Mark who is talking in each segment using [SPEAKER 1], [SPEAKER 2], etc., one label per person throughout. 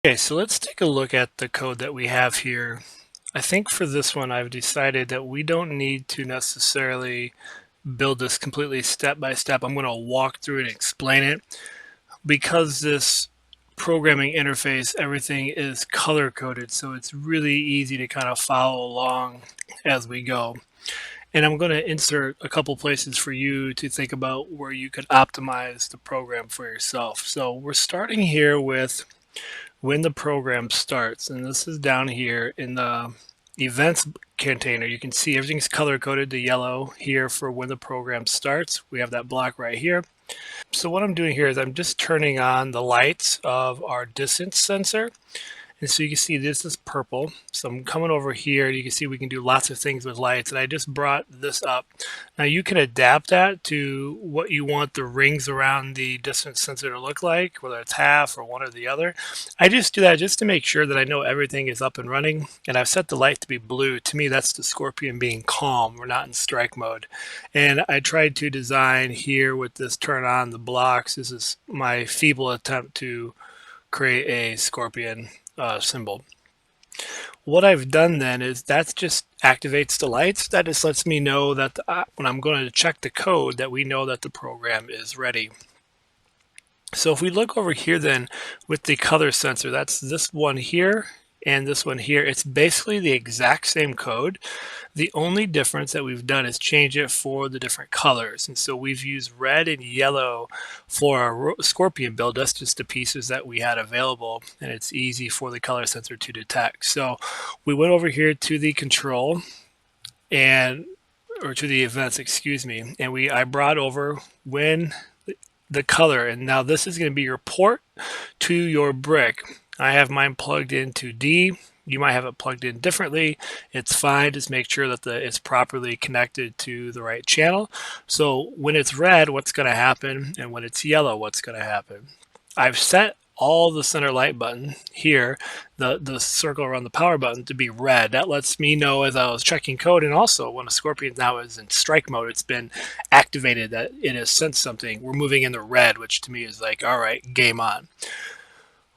[SPEAKER 1] Okay, so let's take a look at the code that we have here. I think for this one, I've decided that we don't need to necessarily build this completely step by step. I'm going to walk through and explain it because this programming interface, everything is color coded, so it's really easy to kind of follow along as we go. And I'm going to insert a couple places for you to think about where you could optimize the program for yourself. So we're starting here with when the program starts, and this is down here in the events container. You can see everything's color coded to yellow here for when the program starts. We have that block right here. So what I'm doing here is I'm just turning on the lights of our distance sensor. And so you can see this is purple. So I'm coming over here and you can see we can do lots of things with lights. And I just brought this up. Now you can adapt that to what you want the rings around the distance sensor to look like, whether it's half or one or the other. I just do that just to make sure that I know everything is up and running. And I've set the light to be blue. To me, that's the Scorpion being calm. We're not in strike mode. And I tried to design here with this turn on the blocks. This is my feeble attempt to create a Scorpion symbol. What I've done then is that just activates the lights. That just lets me know that when I'm going to check the code that we know that the program is ready. So if we look over here then with the color sensor, that's this one here and this one here. It's basically the exact same code. The only difference that we've done is change it for the different colors. And so we've used red and yellow for our Scorpion build. That's just the pieces that we had available, and it's easy for the color sensor to detect. So we went over here to the control or to the events, excuse me, and I brought over when the color, and now this is going to be your port to your brick. I have mine plugged into D. You might have it plugged in differently. It's fine. Just make sure that it's properly connected to the right channel. So when it's red, what's going to happen? And when it's yellow, what's going to happen? I've set all the center light button here, the circle around the power button, to be red. That lets me know as I was checking code, and also when a Scorpion now is in strike mode, it's been activated, that it has sensed something. We're moving in the red, which to me is like, all right, game on.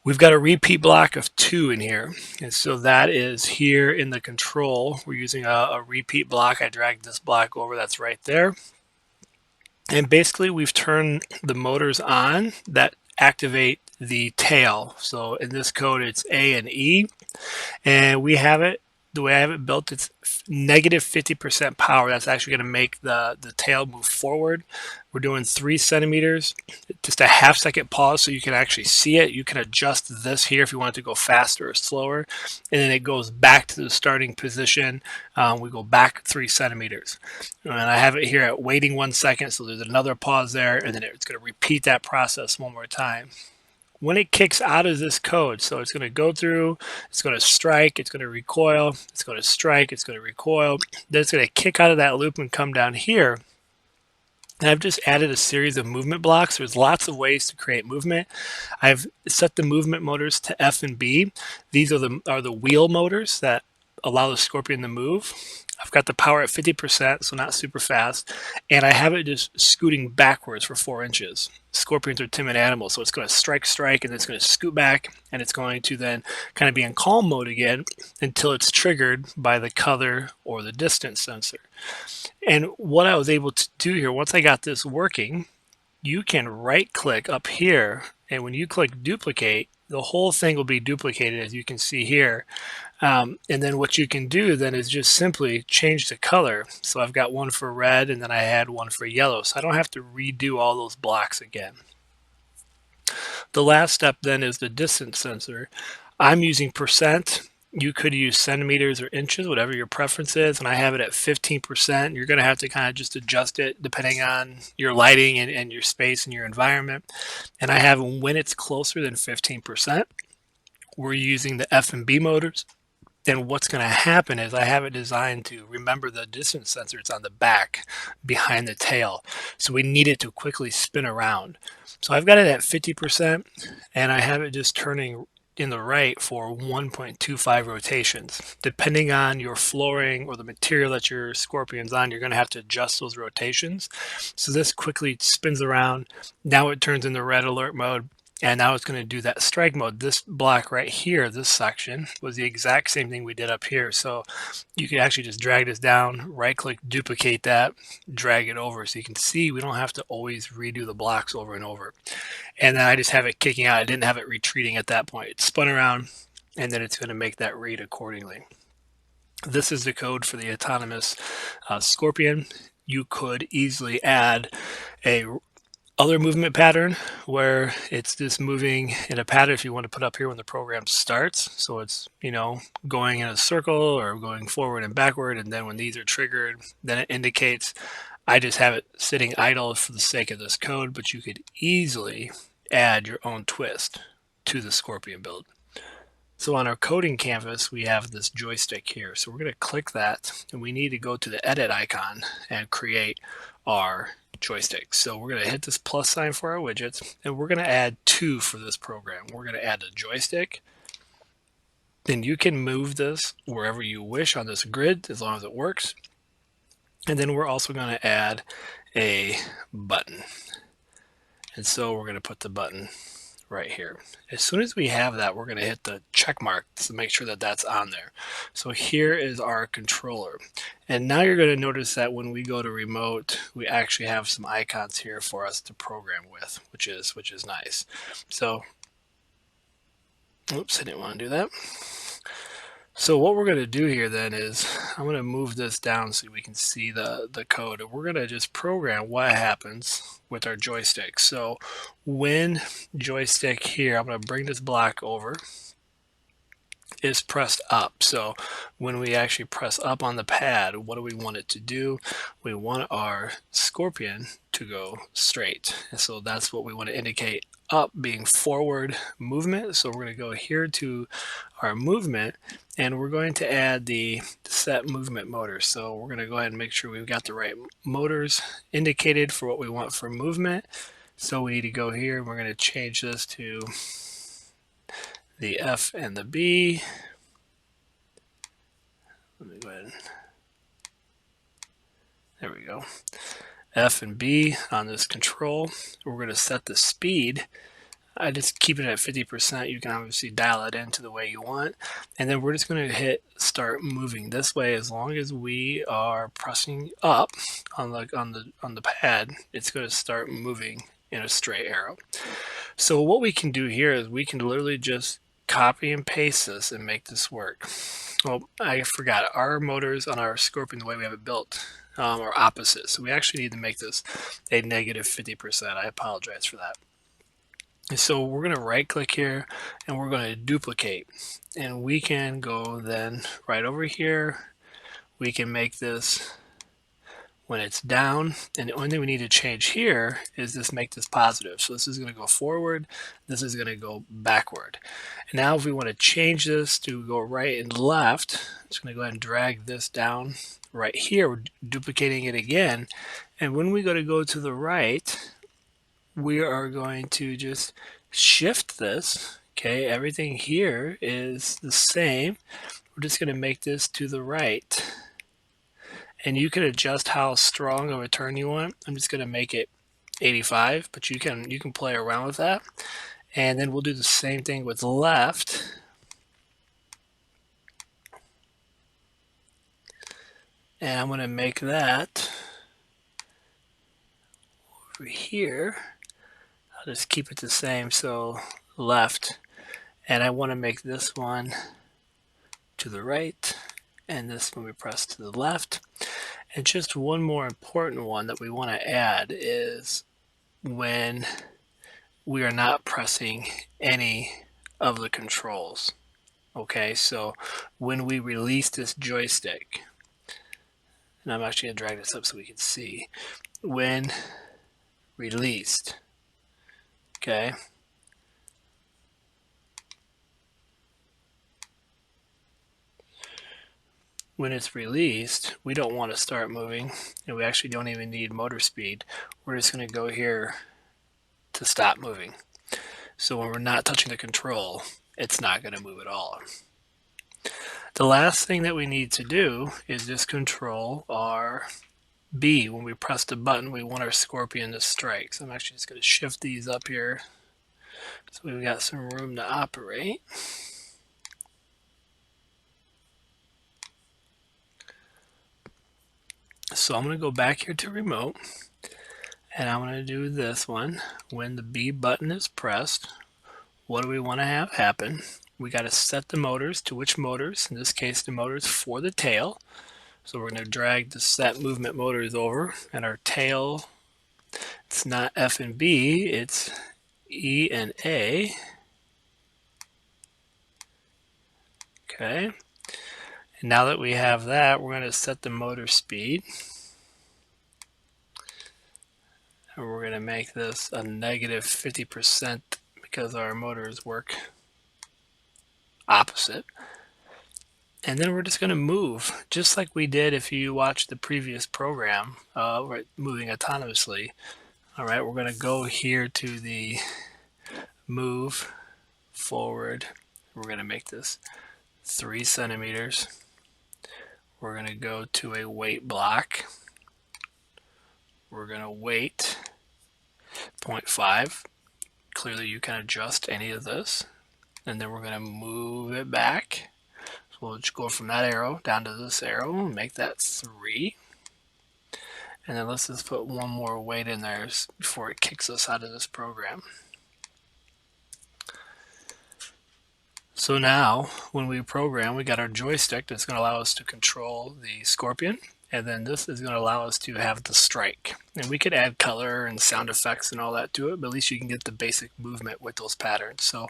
[SPEAKER 1] We've got a repeat block of 2 in here, and so that is here in the control. We're using a repeat block. I dragged this block over, that's right there. And basically we've turned the motors on that activate the tail. So in this code it's A and E, and we have it, the way I have it built, it's negative 50% power. That's actually going to make the tail move forward. We're doing 3 centimeters, just a half-second pause so you can actually see it. You can adjust this here if you want it to go faster or slower, and then it goes back to the starting position. We go back 3 centimeters, and I have it here at waiting 1 second, so there's another pause there, and then it's going to repeat that process one more time. When it kicks out of this code, so it's going to go through, it's going to strike, it's going to recoil, it's going to strike, it's going to recoil, then it's going to kick out of that loop and come down here. And I've just added a series of movement blocks. There's lots of ways to create movement. I've set the movement motors to F and B. These are the wheel motors that allow the Scorpion to move. I've got the power at 50%, so not super fast, and I have it just scooting backwards for 4 inches. Scorpions are timid animals, so it's going to strike, and it's going to scoot back, and it's going to then kind of be in calm mode again until it's triggered by the color or the distance sensor. And what I was able to do here, once I got this working, you can right-click up here, and when you click duplicate, the whole thing will be duplicated, as you can see here. And then what you can do then is just simply change the color. So I've got one for red, and then I had one for yellow, so I don't have to redo all those blocks again. The last step then is the distance sensor. I'm using percent. You could use centimeters or inches, whatever your preference is, and I have it at 15%. You're going to have to kind of just adjust it depending on your lighting and your space and your environment. And I have when it's closer than 15%, we're using the F and B motors. Then what's going to happen is I have it designed to remember the distance sensor. It's on the back behind the tail. So we need it to quickly spin around. So I've got it at 50%, and I have it just turning in the right for 1.25 rotations. Depending on your flooring or the material that your Scorpion's on, you're going to have to adjust those rotations. So this quickly spins around. Now it turns into red alert mode. And now it's going to do that strike mode. This block right here, this section, was the exact same thing we did up here. So you can actually just drag this down, right click, duplicate that, drag it over. So you can see we don't have to always redo the blocks over and over. And then I just have it kicking out. I didn't have it retreating at that point. It spun around, and then it's going to make that read accordingly. This is the code for the autonomous Scorpion. You could easily add a other movement pattern where it's just moving in a pattern if you want to put up here when the program starts. So it's, going in a circle or going forward and backward. And then when these are triggered, then it indicates. I just have it sitting idle for the sake of this code, but you could easily add your own twist to the Scorpion build. So on our coding canvas, we have this joystick here. So we're going to click that, and we need to go to the edit icon and create our joystick. So we're going to hit this plus sign for our widgets, and we're going to add 2 for this program. We're going to add a joystick. Then you can move this wherever you wish on this grid as long as it works. And then we're also going to add a button. And so we're going to put the button right here. As soon as we have that, we're going to hit the check mark to make sure that that's on there. So here is our controller. And now you're going to notice that when we go to remote, we actually have some icons here for us to program with, which is nice. So, oops, I didn't want to do that. So what we're going to do here then is I'm going to move this down so we can see the code. And we're going to just program what happens with our joystick. So when joystick here, I'm going to bring this block over, is pressed up. So when we actually press up on the pad, what do we want it to do? We want our Scorpion to go straight. And so that's what we want to indicate. Up being forward movement. So we're going to go here to our movement, and we're going to add the set movement motor. So we're going to go ahead and make sure we've got the right motors indicated for what we want for movement. So we need to go here, and we're going to change this to the F and the B. Let me go ahead. There we go. F and B on this control. We're going to set the speed. I just keep it at 50%. You can obviously dial it into the way you want. And then we're just going to hit start moving this way. As long as we are pressing up on the pad, it's going to start moving in a straight arrow. So what we can do here is we can literally just copy and paste this and make this work. Well, I forgot, our motors on our Scorpion, the way we have it built, are opposite. So we actually need to make this a negative 50%. I apologize for that. So we're going to right click here, and we're going to duplicate, and we can go then right over here. We can make this when it's down, and the only thing we need to change here is just make this positive. So this is going to go forward, this is going to go backward. And now if we want to change this to go right and left, I'm just going to go ahead and drag this down right here. We're duplicating it again, and when we go to the right, we are going to just shift this. Okay, everything here is the same. We're just going to make this to the right. And you can adjust how strong of a turn you want. I'm just going to make it 85, but you can play around with that. And then we'll do the same thing with left. And I'm going to make that over here. I'll just keep it the same, so left. And I want to make this one to the right, and this when we press to the left. And just one more important one that we want to add is when we are not pressing any of the controls. Okay, so when we release this joystick, and I'm actually going to drag this up so we can see, when released, okay, when it's released, we don't want to start moving, and we actually don't even need motor speed. We're just going to go here to stop moving. So when we're not touching the control, it's not going to move at all. The last thing that we need to do is just control our B. When we press the button, we want our Scorpion to strike. So I'm actually just going to shift these up here So we've got some room to operate. So I'm going to go back here to remote, and I'm going to do this one. When the B button is pressed, what do we want to have happen? We got to set the motors to which motors. In this case, the motors for the tail. So we're going to drag the set movement motors over, and our tail, it's not F and B, it's E and A. Okay. And now that we have that, we're going to set the motor speed. And we're going to make this a negative 50% because our motors work opposite. And then we're just going to move, just like we did if you watched the previous program, right, moving autonomously. All right, we're going to go here to the move forward. We're going to make this 3 centimeters. We're going to go to a weight block. We're going to weight 0.5. Clearly you can adjust any of this. And then we're going to move it back. So we'll just go from that arrow down to this arrow and make that 3. And then let's just put one more weight in there before it kicks us out of this program. So now, when we program, we got our joystick that's going to allow us to control the scorpion, and then this is going to allow us to have the strike. And we could add color and sound effects and all that to it, but at least you can get the basic movement with those patterns. So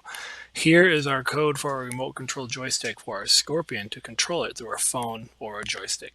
[SPEAKER 1] here is our code for our remote control joystick for our scorpion to control it through our phone or a joystick.